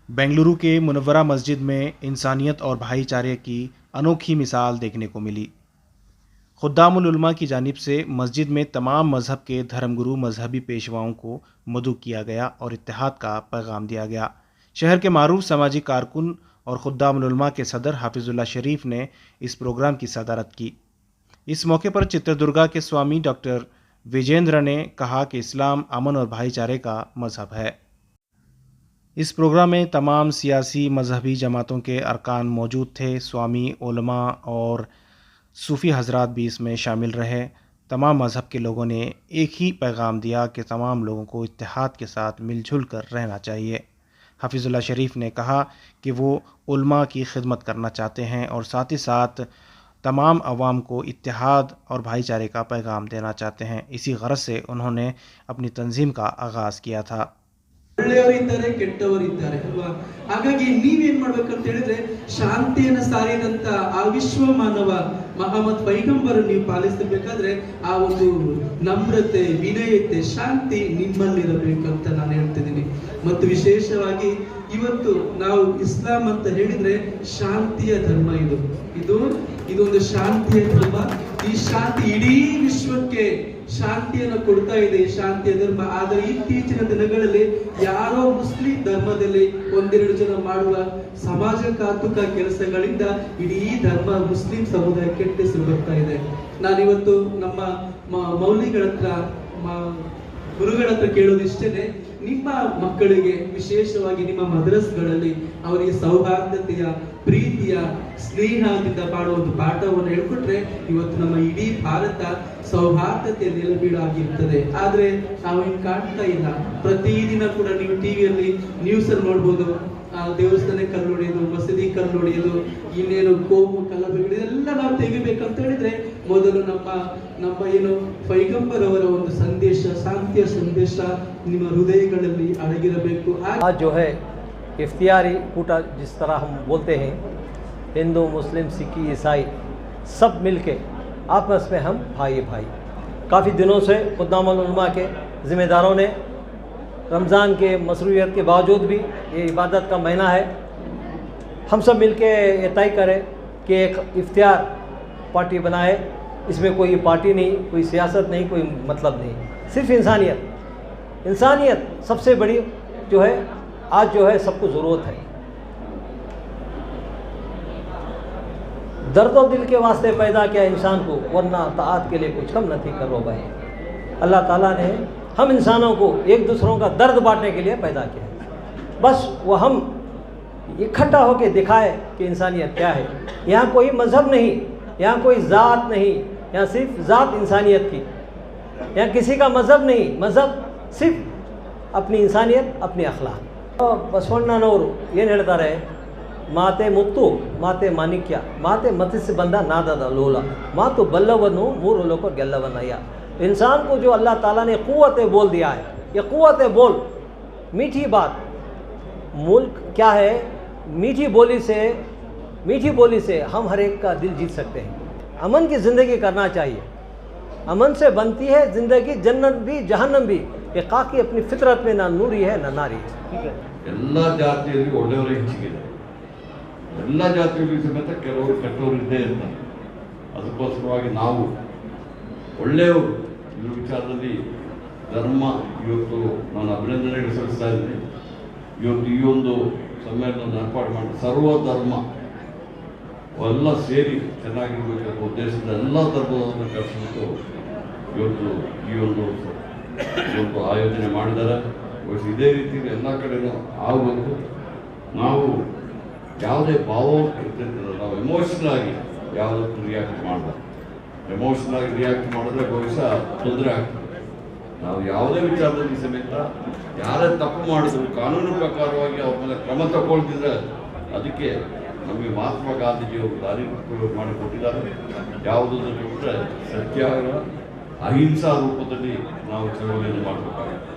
बेंगलुरु के मुनव्वरा मस्जिद में इंसानियत और भाईचारे की अनोखी मिसाल देखने को मिली। खुद्दामुल उलमा की जानिब से मस्जिद में तमाम मज़हब के धर्मगुरु मजहबी पेशवाओं को मदऊ किया गया और इत्तेहाद का पैगाम दिया गया। शहर के मारूफ समाजी कारकुन और खुद्दामुल उलमा के सदर हाफिजुल्लाह शरीफ ने इस प्रोग्राम की सदारत की। इस मौके पर चित्रदुर्गा के स्वामी डॉक्टर विजेंद्र ने कहा कि इस्लाम अमन और भाईचारे का मजहब है। इस प्रोग्राम में तमाम सियासी मजहबी जमातों के अरकान मौजूद थे। स्वामी, उलमा और सूफ़ी हजरात भी इसमें शामिल रहे। तमाम मज़हब के लोगों ने एक ही पैगाम दिया कि तमाम लोगों को इत्तेहाद के साथ मिलजुल कर रहना चाहिए। हाफिजुल्लाह शरीफ ने कहा कि वो उलमा की खिदमत करना चाहते हैं और साथ ही साथ तमाम अवाम को इत्तेहाद और भाईचारे का पैगाम देना चाहते हैं। इसी गरज से उन्होंने अपनी तंजीम का आगाज़ किया था। ಒಳ್ಳೆಯವರಿದ್ದಾರೆ ಕೆಟ್ಟವರಿದ್ದಾರೆ ಅಲ್ವಾ? ಹಾಗಾಗಿ ನೀವೇನ್ ಮಾಡ್ಬೇಕಂತ ಹೇಳಿದ್ರೆ ಶಾಂತಿಯನ್ನು ಸಾರಿದಂತ ಆ ವಿಶ್ವ ಮಾನವ ಮಹಮ್ಮದ್ ಪೈಗಂಬರ್ ನೀವು ಪಾಲಿಸಬೇಕಾದ್ರೆ ಆ ಒಂದು ನಮ್ರತೆ, ವಿನಯತೆ, ಶಾಂತಿ ನಿಮ್ಮಲ್ಲಿರಬೇಕಂತ ನಾನು ಹೇಳ್ತಿದ್ದೀನಿ. ಮತ್ತು ವಿಶೇಷವಾಗಿ ಇವತ್ತು ನಾವು ಇಸ್ಲಾಂ ಅಂತ ಹೇಳಿದ್ರೆ ಶಾಂತಿಯ ಧರ್ಮ. ಇದೊಂದು ಶಾಂತಿಯ ಧರ್ಮ. ಈ ಶಾಂತಿ ಇಡೀ ವಿಶ್ವಕ್ಕೆ ಶಾಂತಿಯನ್ನು ಕೊಡ್ತಾ ಇದೆ, ಶಾಂತಿಯ ಧರ್ಮ. ಆದರೆ ಇತ್ತೀಚಿನ ದಿನಗಳಲ್ಲಿ ಯಾರೋ ಮುಸ್ಲಿಂ ಧರ್ಮದಲ್ಲಿ ಒಂದೆರಡು ಜನ ಮಾಡುವ ಸಮಾಜಘಾತುಕ ಕೆಲಸಗಳಿಂದ ಇಡೀ ಧರ್ಮ ಮುಸ್ಲಿಂ ಸಮುದಾಯ ಕೆಟ್ಟ ಹೆಸರು ಬರ್ತಾ ಇದೆ. ನಾನಿವತ್ತು ನಮ್ಮ ಮೌಲ್ವಿಗಳ ಹತ್ರ, ಗುರುಗಳ ಹತ್ರ ಕೇಳೋದು ಇಷ್ಟೇನೆ, ನಿಮ್ಮ ಮಕ್ಕಳಿಗೆ ವಿಶೇಷವಾಗಿ ನಿಮ್ಮ ಮದ್ರಸ್ಗಳಲ್ಲಿ ಅವರಿಗೆ ಸೌಹಾರ್ದತೆಯ, ಪ್ರೀತಿಯ, ಸ್ನೇಹದಿಂದ ಮಾಡುವ ಒಂದು ಪಾಠವನ್ನು ಹೇಳ್ಕೊಟ್ರೆ ಇವತ್ತು ನಮ್ಮ ಇಡೀ ಭಾರತ ಸೌಹಾರ್ದತೆಯ ನೆಲೆಬೀಡಾಗಿರ್ತದೆ. ಆದ್ರೆ ನಾವು ಹಿಂಗ್ ಕಾಣ್ತಾ ಇಲ್ಲ. ಪ್ರತಿದಿನ ಕೂಡ ನೀವು ಟಿವಿಯಲ್ಲಿ ನ್ಯೂಸ್ ಅಲ್ಲಿ ನೋಡ್ಬೋದು, ದೇವಸ್ಥಾನ ಕಲ್ಲು ಹೊಡೆಯೋದು, ಮಸೀದಿ ಕಲ್ಲು ಹೊಡೆಯೋದು, ಇನ್ನೇನು ಕೋಮು ಕಲಬೆಗಳು, ಇದೆಲ್ಲ ನಾವು ತೆಗಿಬೇಕಂತ ಹೇಳಿದ್ರೆ ಮೊದಲು ನಮ್ಮ ಏನು ಪೈಗಂಬರ್ ಅವರ ಒಂದು ಸಂದೇಶ, ಶಾಂತಿಯ ಸಂದೇಶ ನಿಮ್ಮ ಹೃದಯಗಳಲ್ಲಿ ಅಡಗಿರಬೇಕು. आज जो है इफ्तियारी कूटा, जिस तरह हम बोलते हैं, हिंदू, मुस्लिम, सिख, ईसाई सब मिलके आपस में हम भाई भाई। काफ़ी दिनों से खुद्दामुल उलमा के ज़िम्मेदारों ने रमज़ान के मसरूफियत के बावजूद भी, ये इबादत का महीना है, हम सब मिलके ये तय करें कि एक इफ्तियार पार्टी बनाए। इसमें कोई पार्टी नहीं, कोई सियासत नहीं, कोई मतलब नहीं, सिर्फ इंसानियत सबसे बड़ी जो है आज जो है सबको ज़रूरत है। दर्द और दिल के वास्ते पैदा किया इंसान को, वरना ताआत के लिए कुछ कम नहीं करो भाई। अल्लाह ताला ने हम इंसानों को एक दूसरों का दर्द बांटने के लिए पैदा किया। बस वो हम इकट्ठा होकर दिखाए कि इंसानियत क्या है। यहाँ कोई मज़हब नहीं, यहाँ कोई ज़ात नहीं, यहाँ सिर्फ ज़ात इंसानियत की। यहाँ किसी का मज़हब नहीं, मज़हब सिर्फ अपनी इंसानियत, अपनी अखलाक। ಬಸವಣ್ಣನವರು ಏನು ಹೇಳ್ತಾರೆ, ಮಾತೆ ಮುತ್ತು, ಮಾತೆ ಮಾಣಿಕ್ಯ, ಮಾತೆ ಮತಿಸಿ ಬಂದ ನಾದದ ಲೋಲ, ಮಾತು ಬಲ್ಲವನ್ನು ಮೂರು ಲೋಕ ಗೆಲ್ಲವನಯ್ಯ। इंसान को जो अल्लाह ताला ने क़ुव्वत बोल दिया है, ये क़ुव्वत बोल, मीठी बात, मुल्क क्या है, मीठी बोली से हम हर एक का दिल जीत सकते हैं। अमन की ज़िंदगी करना चाहिए, अमन से बनती है ज़िंदगी, जन्नत भी जहन्नम भी। ये काकी अपनी फितरत में ना नूरी है ना नारी है। ಎಲ್ಲ ಜಾತಿಯಲ್ಲಿ ಒಳ್ಳೆಯವರು ಹೆಚ್ಚಿಗಿದೆ, ಎಲ್ಲ ಜಾತಿಯಲ್ಲಿ ಸಮೇತ ಕೆಲವರು ಕೆಟ್ಟವರು ಇದ್ದೇ ಇರ್ತಾರೆ. ಅದಕ್ಕೋಸ್ಕರವಾಗಿ ನಾವು ಒಳ್ಳೆಯವರು ಇದ್ರ ವಿಚಾರದಲ್ಲಿ ಧರ್ಮ ಇವತ್ತು ನಾನು ಅಭಿನಂದನೆಗಳು ಸಲ್ಲಿಸ್ತಾ ಇದ್ದೀನಿ. ಇವತ್ತು ಈ ಒಂದು ಸಮ್ಮೇಳನ ಏರ್ಪಾಡು ಮಾಡಿ ಸರ್ವ ಧರ್ಮ ಎಲ್ಲ ಸೇರಿ ಚೆನ್ನಾಗಿರ್ಬೇಕಂತ ಉದ್ದೇಶದಿಂದ ಎಲ್ಲ ಧರ್ಮವನ್ನು ಕಳಿಸ್ಬಿಟ್ಟು ಇವತ್ತು ಈ ಒಂದು ಆಯೋಜನೆ ಮಾಡಿದ್ದಾರೆ. ಇದೇ ರೀತಿ ಎಲ್ಲ ಕಡೆನೂ ಆಗಬೇಕು. ನಾವು ಯಾವುದೇ ಭಾವ ಇರ್ತಿರ್ತದೆ, ನಾವು ಎಮೋಷನಲ್ ಆಗಿ ಯಾವುದಕ್ಕೂ ರಿಯಾಕ್ಟ್ ಮಾಡಬಾರ್ದು. ಎಮೋಷನಲ್ ಆಗಿ ರಿಯಾಕ್ಟ್ ಮಾಡಿದ್ರೆ ಬಹುಶಃ ತೊಂದರೆ ಆಗ್ತದೆ. ನಾವು ಯಾವುದೇ ವಿಚಾರದಲ್ಲಿ ಸಮೇತ ಯಾರೇ ತಪ್ಪು ಮಾಡಿದ್ರು ಕಾನೂನು ಪ್ರಕಾರವಾಗಿ ಅವ್ರ ಮೇಲೆ ಕ್ರಮ ತಗೊಳ್ತಿದ್ರೆ ಅದಕ್ಕೆ ನಮಗೆ ಮಹಾತ್ಮ ಗಾಂಧೀಜಿಯವರು ದಾರಿ ಮಾಡಿಕೊಟ್ಟಿದ್ದಾರೆ. ಯಾವುದನ್ನು ಬಿಟ್ಟರೆ ಸತ್ಯಾಗ್ರಹ, ಅಹಿಂಸಾ ರೂಪದಲ್ಲಿ ನಾವು ಚಳವಳಿಯನ್ನು ಮಾಡಬೇಕಾಗುತ್ತೆ.